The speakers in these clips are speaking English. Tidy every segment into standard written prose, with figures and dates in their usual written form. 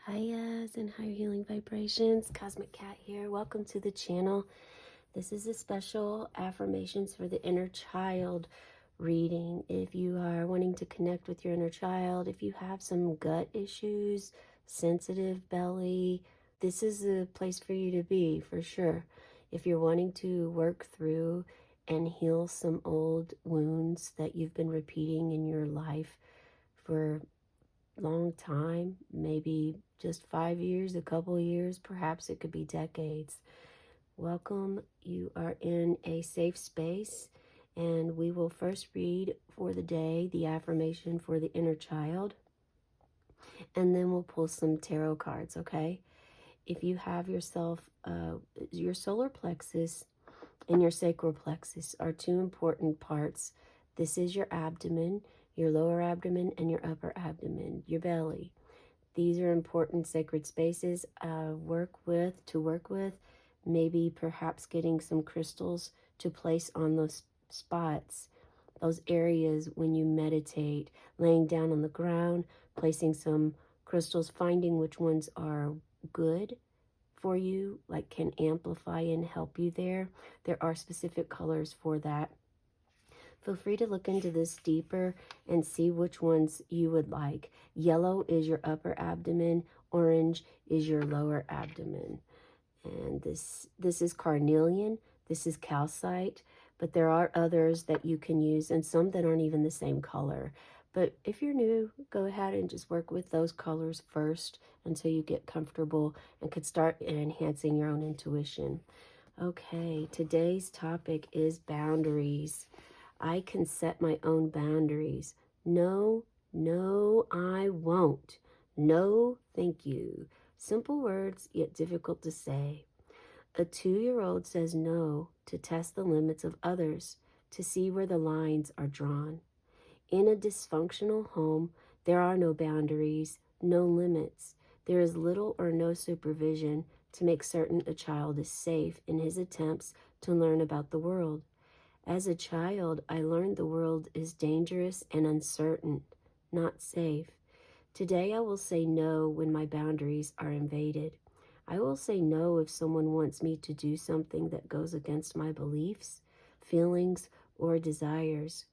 Highas and higher healing vibrations. Cosmic Cat here. Welcome to the channel. This is a special affirmations for the inner child reading. If you are wanting to connect with your inner child, if you have some gut issues, sensitive belly, this is a place for you to be for sure. If you're wanting to work through and heal some old wounds that you've been repeating in your life for long time, maybe just 5 years, a couple years, perhaps it could be decades. Welcome. You are in a safe space, and we will first read for the day the affirmation for the inner child, and then we'll pull some tarot cards, okay? If you have yourself, your solar plexus and your sacral plexus are two important parts. This is your abdomen, your lower abdomen, and your upper abdomen, your belly. These are important sacred spaces to work with, maybe perhaps getting some crystals to place on those spots, those areas when you meditate, laying down on the ground, placing some crystals, finding which ones are good for you, like can amplify and help you there. There are specific colors for that. Feel free to look into this deeper and see which ones you would like. Yellow is your upper abdomen, orange is your lower abdomen. And this is carnelian, this is calcite, but there are others that you can use and some that aren't even the same color. But if you're new, go ahead and just work with those colors first until you get comfortable and could start enhancing your own intuition. Okay, today's topic is boundaries. I can set my own boundaries. No, no, I won't. No, thank you. Simple words, yet difficult to say. A 2-year-old says no to test the limits of others, to see where the lines are drawn. In a dysfunctional home, there are no boundaries, no limits. There is little or no supervision to make certain a child is safe in his attempts to learn about the world. As a child, I learned the world is dangerous and uncertain, not safe. Today, I will say no when my boundaries are invaded. I will say no if someone wants me to do something that goes against my beliefs, feelings, or desires.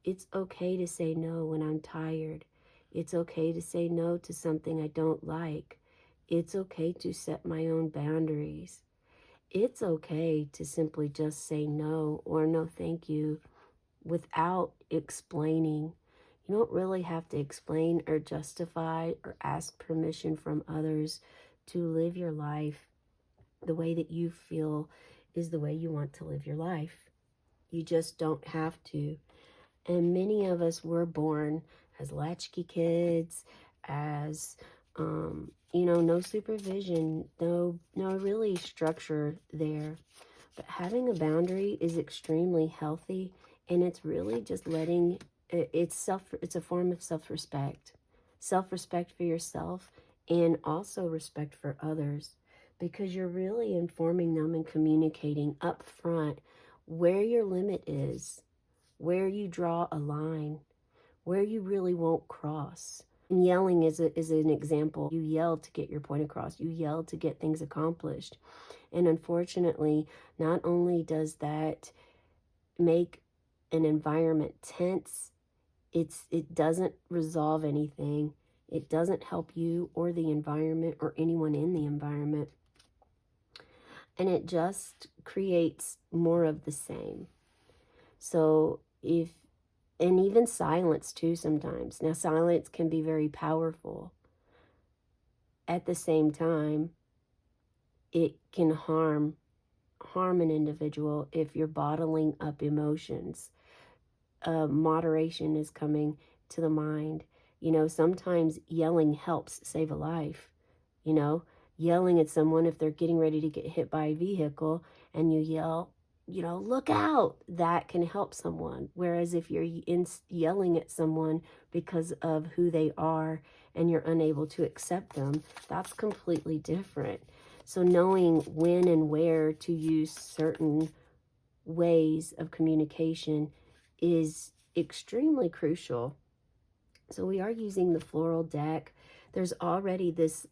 It's okay to say no when I'm tired. It's okay to say no to something I don't like. It's okay to set my own boundaries. It's okay to simply just say no or no thank you without explaining. You don't really have to explain or justify or ask permission from others to live your life the way that you feel is the way you want to live your life. You just don't have to. And many of us were born as latchkey kids, as no supervision, no really structure there. But having a boundary is extremely healthy, and it's really just letting it's a form of self-respect. Self-respect for yourself and also respect for others, because you're really informing them and communicating up front where your limit is, where you draw a line, where you really won't cross. And yelling is an example. You yell to get your point across. You yell to get things accomplished. And unfortunately, not only does that make an environment tense, it doesn't resolve anything. It doesn't help you or the environment or anyone in the environment. And it just creates more of the same. So and even silence too sometimes. Now, silence can be very powerful. At the same time, it can harm an individual if you're bottling up emotions. Moderation is coming to the mind. Sometimes yelling helps save a life. Yelling at someone if they're getting ready to get hit by a vehicle and you yell, look out, that can help someone. Whereas if you're yelling at someone because of who they are and you're unable to accept them, that's completely different. So knowing when and where to use certain ways of communication is extremely crucial. So we are using the floral deck. There's already this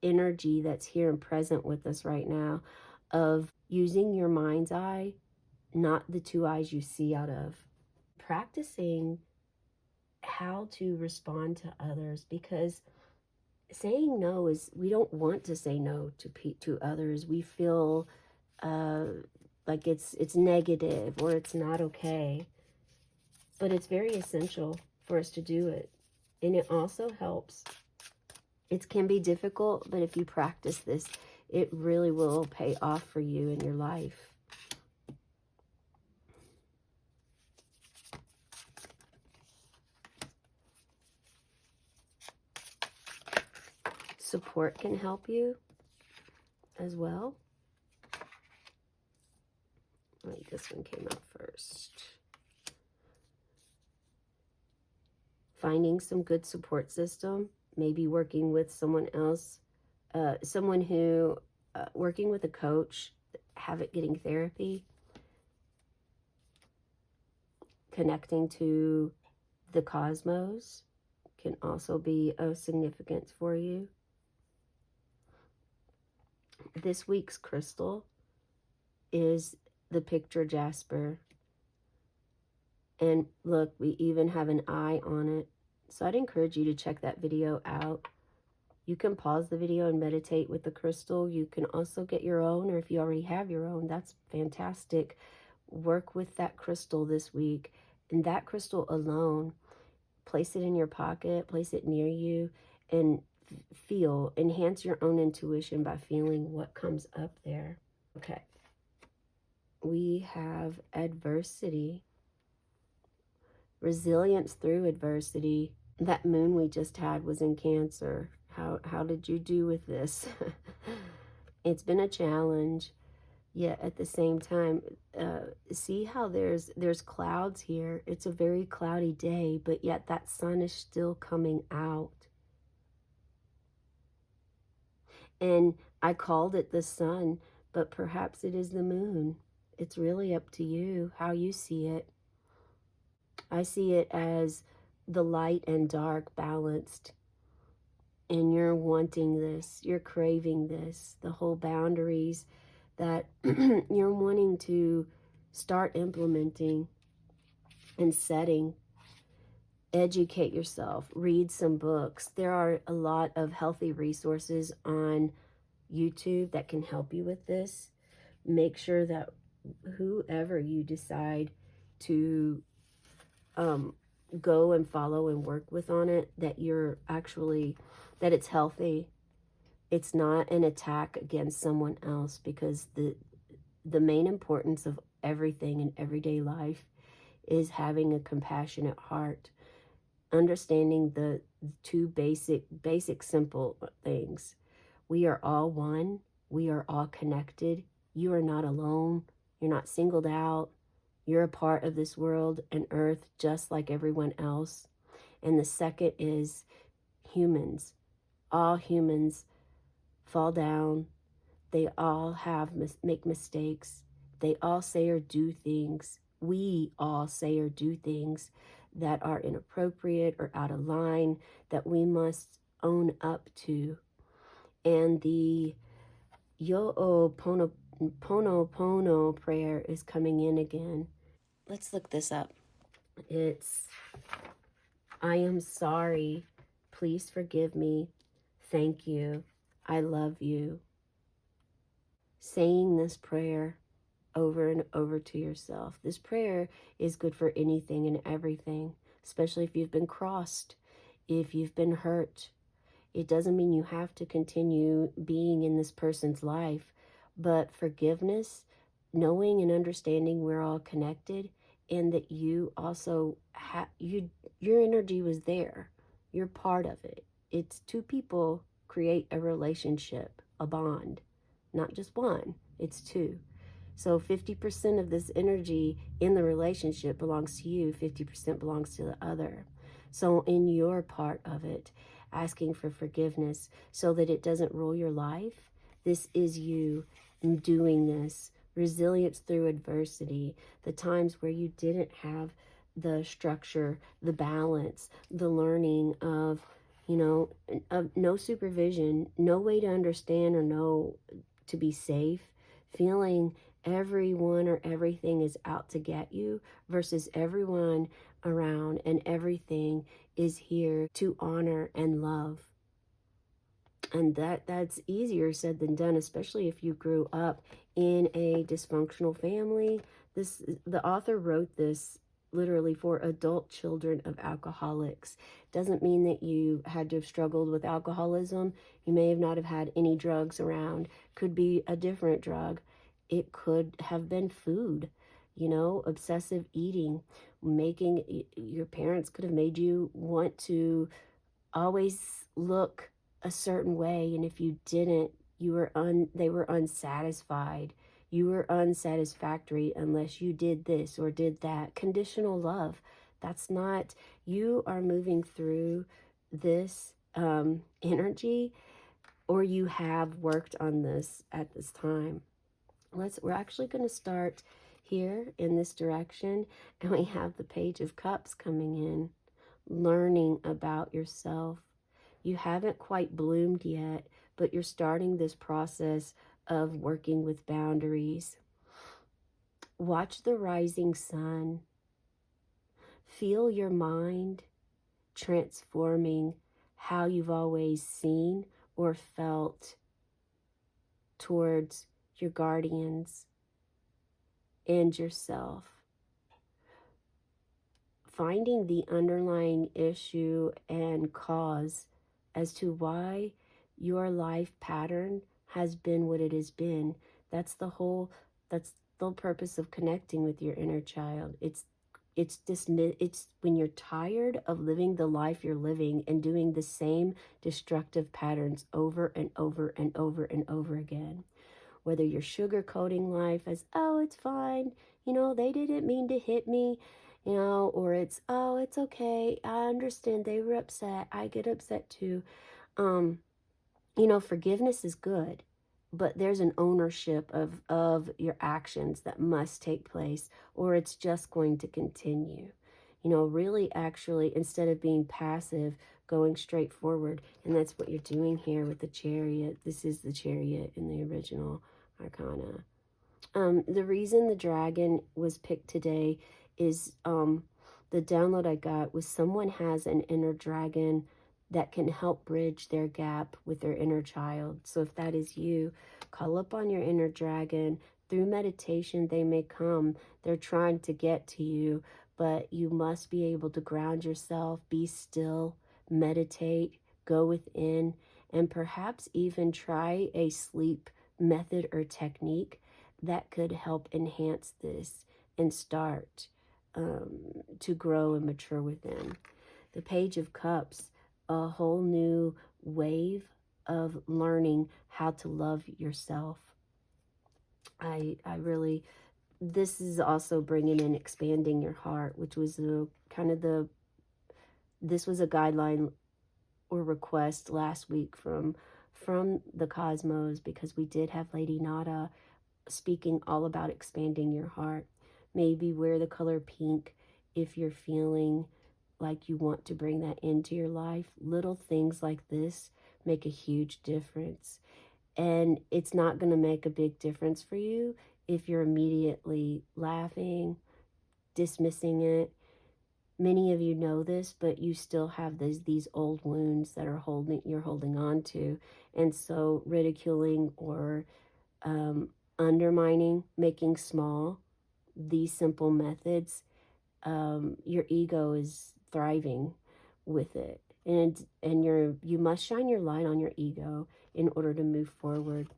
energy that's here and present with us right now of using your mind's eye, not the two eyes you see out of. Practicing how to respond to others, because saying no is, we don't want to say no to others. We feel like it's negative or it's not okay, but it's very essential for us to do it. And it also helps. It can be difficult, but if you practice this, it really will pay off for you in your life. Support can help you as well. Wait, this one came out first. Finding some good support system, maybe working with someone else, someone who, working with a coach, getting therapy, connecting to the cosmos can also be of significance for you. This week's crystal is the picture jasper. And look, we even have an eye on it. So I'd encourage you to check that video out. You can pause the video and meditate with the crystal. You can also get your own, or if you already have your own, that's fantastic. Work with that crystal this week. And that crystal alone, place it in your pocket, place it near you, and enhance your own intuition by feeling what comes up there. Okay. We have adversity. Resilience through adversity. That moon we just had was in Cancer. How did you do with this? It's been a challenge, yet at the same time, see how there's clouds here. It's a very cloudy day, but yet that sun is still coming out. And I called it the sun, but perhaps it is the moon. It's really up to you how you see it. I see it as the light and dark balanced. And you're wanting this, you're craving this, the whole boundaries that you're wanting to start implementing and setting. Educate yourself, read some books. There are a lot of healthy resources on YouTube that can help you with this. Make sure that whoever you decide to go and follow and work with on it, that it's healthy. It's not an attack against someone else, because the main importance of everything in everyday life is having a compassionate heart, understanding the two basic simple things. We are all one. We are all connected. You are not alone. You're not singled out. You're a part of this world and earth just like everyone else. And the second is humans. All humans fall down. They all make mistakes. They all say or do things. We all say or do things that are inappropriate or out of line that we must own up to. And the Ho'oponopono prayer is coming in again. Let's look this up. It's, I am sorry. Please forgive me. Thank you. I love you. Saying this prayer over and over to yourself. This prayer is good for anything and everything, especially if you've been crossed, if you've been hurt. It doesn't mean you have to continue being in this person's life, but forgiveness, knowing and understanding we're all connected, and that you also your energy was there. You're part of it. It's two people create a relationship, a bond, not just one, it's two. So 50% of this energy in the relationship belongs to you, 50% belongs to the other. So in your part of it, asking for forgiveness so that it doesn't rule your life, this is you doing this. Resilience through adversity, the times where you didn't have the structure, the balance, the learning of you know, no supervision, no way to understand or know to be safe, feeling everyone or everything is out to get you versus everyone around and everything is here to honor and love. And that's easier said than done, especially if you grew up in a dysfunctional family. The author wrote this literally for adult children of alcoholics. Doesn't mean that you had to have struggled with alcoholism. You may have not have had any drugs around. Could be a different drug. It could have been food, obsessive eating, making your parents could have made you want to always look a certain way, and if you didn't, they were unsatisfied. You were unsatisfactory unless you did this or did that. Conditional love. That's not, you are moving through this energy, or you have worked on this at this time. We're actually going to start here in this direction, and we have the Page of Cups coming in, learning about yourself. You haven't quite bloomed yet, but you're starting this process of working with boundaries. Watch the rising sun. Feel your mind transforming how you've always seen or felt towards your guardians and yourself. Finding the underlying issue and cause as to why your life pattern has been what it has been. That's the whole purpose of connecting with your inner child. It's when you're tired of living the life you're living and doing the same destructive patterns over and over and over and over again. Whether you're sugarcoating life as, oh, it's fine, they didn't mean to hit me, or it's, oh, it's okay, I understand, they were upset, I get upset too. Forgiveness is good, but there's an ownership of your actions that must take place, or it's just going to continue. Really, actually, instead of being passive, going straight forward. And that's what you're doing here with the Chariot. This is the Chariot in the original Arcana. The reason the dragon was picked today is the download I got was someone has an inner dragon that can help bridge their gap with their inner child. So if that is you, call up on your inner dragon. Through meditation, they may come. They're trying to get to you, but you must be able to ground yourself, be still, meditate, go within, and perhaps even try a sleep method or technique that could help enhance this and start to grow and mature within. The Page of Cups, a whole new wave of learning how to love yourself. I really, this is also bringing in expanding your heart, which was this was a guideline or request last week from the cosmos, because we did have Lady Nada speaking all about expanding your heart. Maybe wear the color pink if you're feeling like you want to bring that into your life. Little things like this make a huge difference. And it's not going to make a big difference for you if you're immediately laughing, dismissing it. Many of you know this, but you still have these old wounds that you're holding on to. And so ridiculing or undermining, making small these simple methods, your ego is thriving with it, and you must shine your light on your ego in order to move forward.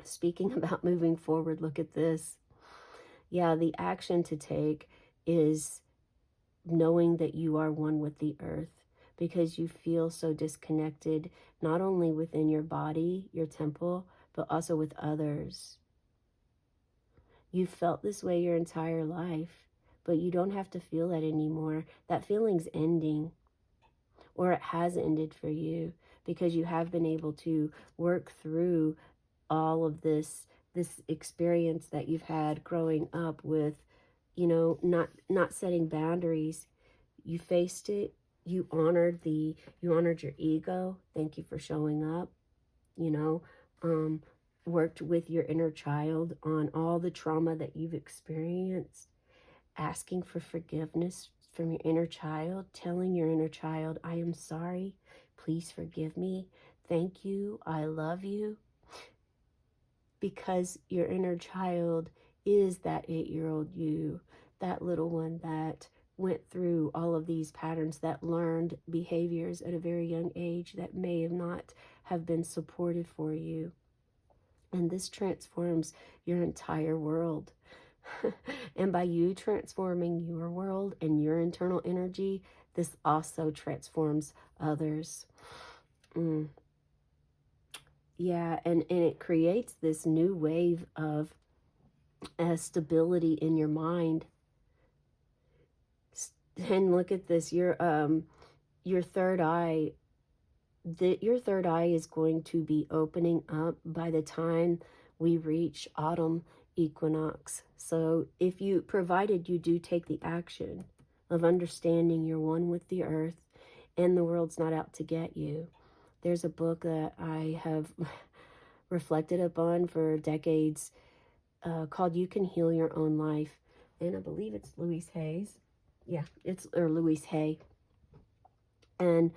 Speaking about moving forward, look at this. Yeah, the action to take is knowing that you are one with the earth, because you feel so disconnected, not only within your body, your temple, but also with others. You've felt this way your entire life, but you don't have to feel that anymore. That feeling's ending, or it has ended for you, because you have been able to work through all of this experience that you've had growing up with, not setting boundaries. You faced it, you honored your ego. Thank you for showing up, you know, worked with your inner child on all the trauma that you've experienced, asking for forgiveness from your inner child, telling your inner child, I am sorry, please forgive me, thank you, I love you, because your inner child is that 8-year-old you, that little one that went through all of these patterns, that learned behaviors at a very young age that may have not have been supported for you. And this transforms your entire world. And by you transforming your world and your internal energy, this also transforms others. Yeah, and it creates this new wave of stability in your mind. And look at this, your third eye, your third eye is going to be opening up by the time we reach autumn equinox. So if you, provided you do take the action of understanding you're one with the earth and the world's not out to get you. There's a book that I have reflected upon for decades called You Can Heal Your Own Life. And I believe it's Louise Hay's. Yeah, or Louise Hay. And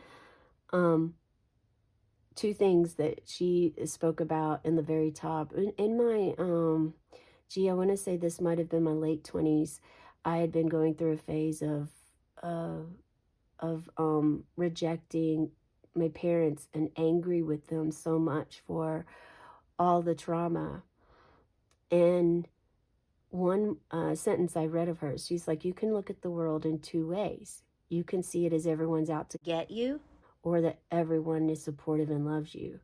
two things that she spoke about in the very top. In my, I want to say this might have been my late 20s. I had been going through a phase of rejecting my parents and angry with them so much for all the trauma. And one sentence I read of hers, she's like, you can look at the world in two ways. You can see it as everyone's out to get you, or that everyone is supportive and loves you.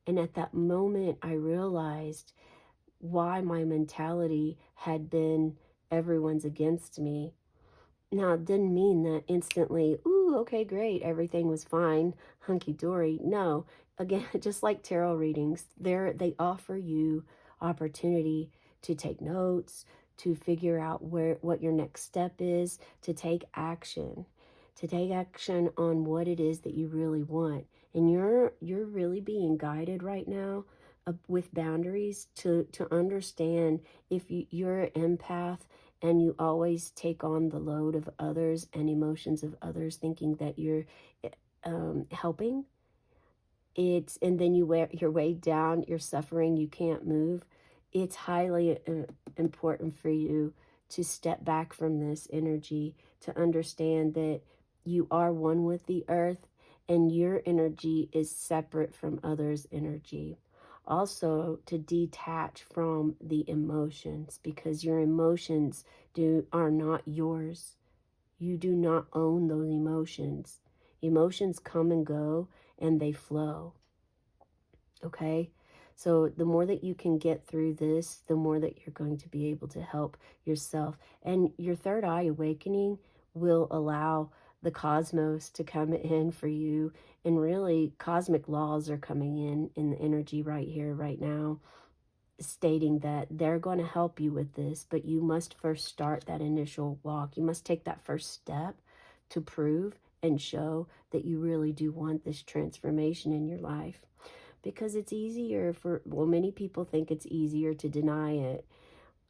And at that moment, I realized why my mentality had been everyone's against me. Now, it didn't mean that instantly, ooh, okay, great, everything was fine, hunky-dory. No, again, just like tarot readings, they offer you opportunity to take notes, to figure out what your next step is, to take action on what it is that you really want. And you're really being guided right now with boundaries to understand if you're an empath and you always take on the load of others and emotions of others, thinking that you're helping. And then you're weighed down, you're suffering, you can't move. It's highly important for you to step back from this energy, to understand that you are one with the earth and your energy is separate from others' energy. Also, to detach from the emotions, because your emotions are not yours. You do not own those emotions. Emotions come and go and they flow. Okay? So the more that you can get through this, the more that you're going to be able to help yourself. And your third eye awakening will allow the cosmos to come in for you. And really, cosmic laws are coming in the energy right here, right now, stating that they're going to help you with this, but you must first start that initial walk. You must take that first step to prove and show that you really do want this transformation in your life. Because it's easier many people think it's easier to deny it.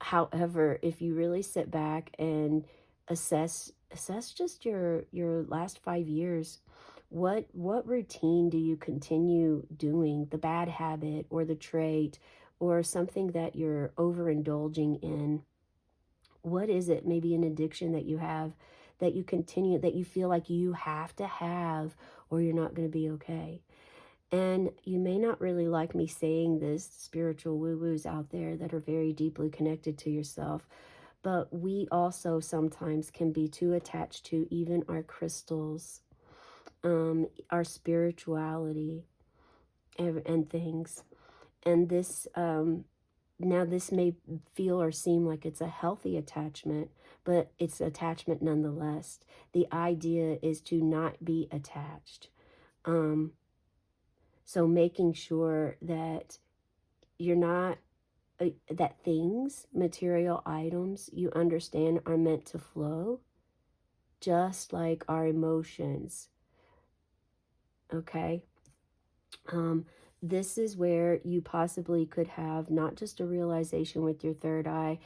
However, if you really sit back and assess just your last 5 years, what routine do you continue doing, the bad habit or the trait or something that you're overindulging in? What is it? Maybe an addiction that you have that you continue, that you feel like you have to have, or you're not going to be okay. And you may not really like me saying this, spiritual woo-woos out there that are very deeply connected to yourself, but we also sometimes can be too attached to even our crystals, our spirituality, and things. And this, now this may feel or seem like it's a healthy attachment, but it's attachment nonetheless. The idea is to not be attached. So making sure that you're not, that things, material items, you understand are meant to flow. just like our emotions. Okay. Um, this is where you possibly could have not just a realization with your third eye.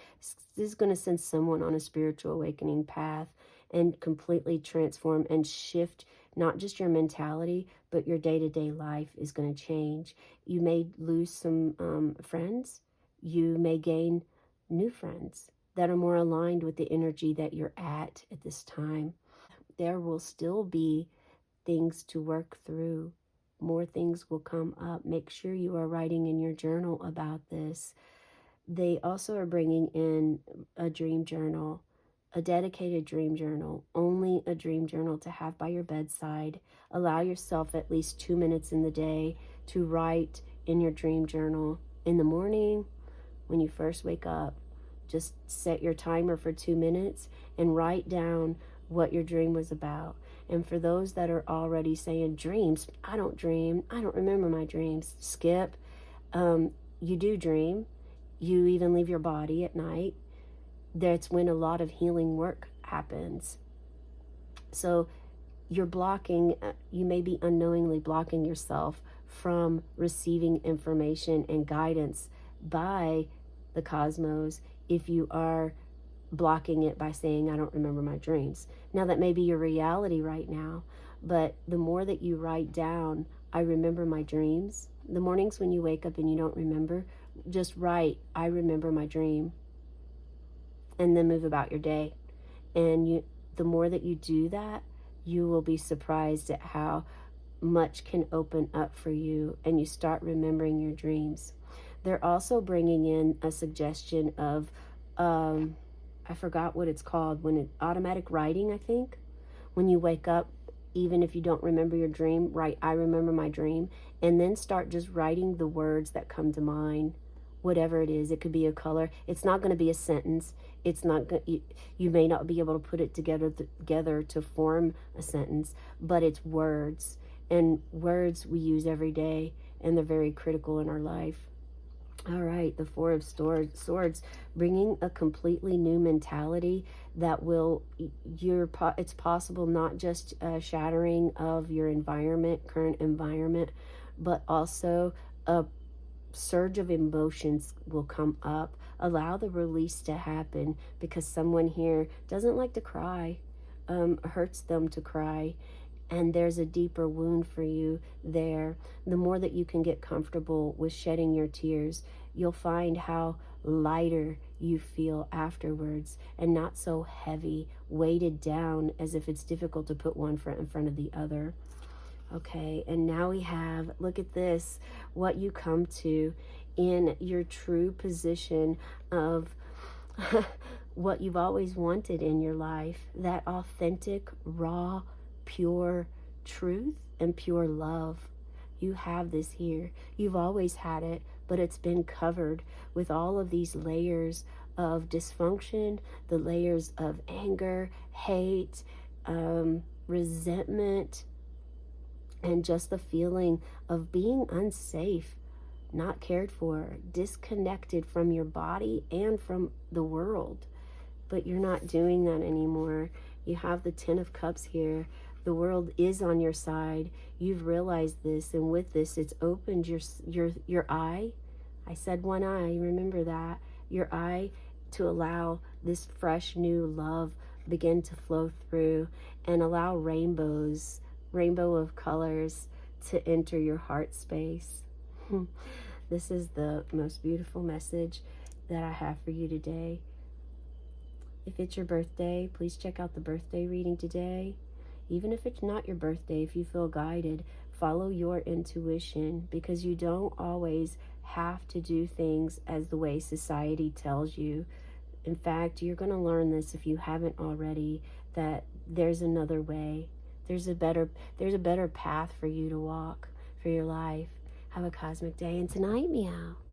This is going to send someone on a spiritual awakening path and completely transform and shift not just your mentality, but your day to day life is going to change. You may lose some friends, you may gain new friends that are more aligned with the energy that you're at this time. There will still be things to work through. More things will come up. Make sure you are writing in your journal about this. They also are bringing in a dream journal, a dedicated dream journal, only a dream journal to have by your bedside. Allow yourself at least 2 minutes in the day to write in your dream journal. In the morning, when you first wake up, just set your timer for 2 minutes and write down what your dream was about. And for those that are already saying, dreams, I don't dream, I don't remember my dreams, skip. You do dream. You even leave your body at night. That's when a lot of healing work happens. So you're blocking, you may be unknowingly blocking yourself from receiving information and guidance by the cosmos if you are blocking it by saying, I don't remember my dreams. Now, that may be your reality right now, but the more that you write down, I remember my dreams, the mornings when you wake up and you don't remember, just write, I remember my dream, and then move about your day. And the more that you do that, you will be surprised at how much can open up for you and you start remembering your dreams. They're also bringing in a suggestion of, I forgot what it's called, when automatic writing, I think. When you wake up, even if you don't remember your dream, write, I remember my dream, and then start just writing the words that come to mind, whatever it is. It could be a color. It's not going to be a sentence. It's not you may not be able to put it together to form a sentence, but it's words. And words we use every day, and they're very critical in our life. All right, the Four of Swords, bringing a completely new mentality that will, it's possible not just a shattering of your current environment, but also a surge of emotions will come up. Allow the release to happen, because someone here doesn't like to cry, hurts them to cry, and there's a deeper wound for you there. The more that you can get comfortable with shedding your tears, you'll find how lighter you feel afterwards, and not so heavy, weighted down as if it's difficult to put one foot in front of the other. Okay, and now we have, look at this, what you come to in your true position of what you've always wanted in your life, that authentic, raw, pure truth and pure love. You have this here. You've always had it, but it's been covered with all of these layers of dysfunction, the layers of anger, hate, resentment, and just the feeling of being unsafe, not cared for, disconnected from your body and from the world. But you're not doing that anymore. You have the Ten of Cups here. The world is on your side. You've realized this, and with this, it's opened your eye. I said one eye, remember that. Your eye, to allow this fresh new love begin to flow through, and allow rainbow of colors to enter your heart space. This is the most beautiful message that I have for you today. If it's your birthday, please check out the birthday reading today. Even if it's not your birthday, if you feel guided, follow your intuition, because you don't always have to do things as the way society tells you. In fact, you're going to learn this if you haven't already, that there's another way. There's a better path for you to walk for your life. Have a cosmic day, and tonight, meow.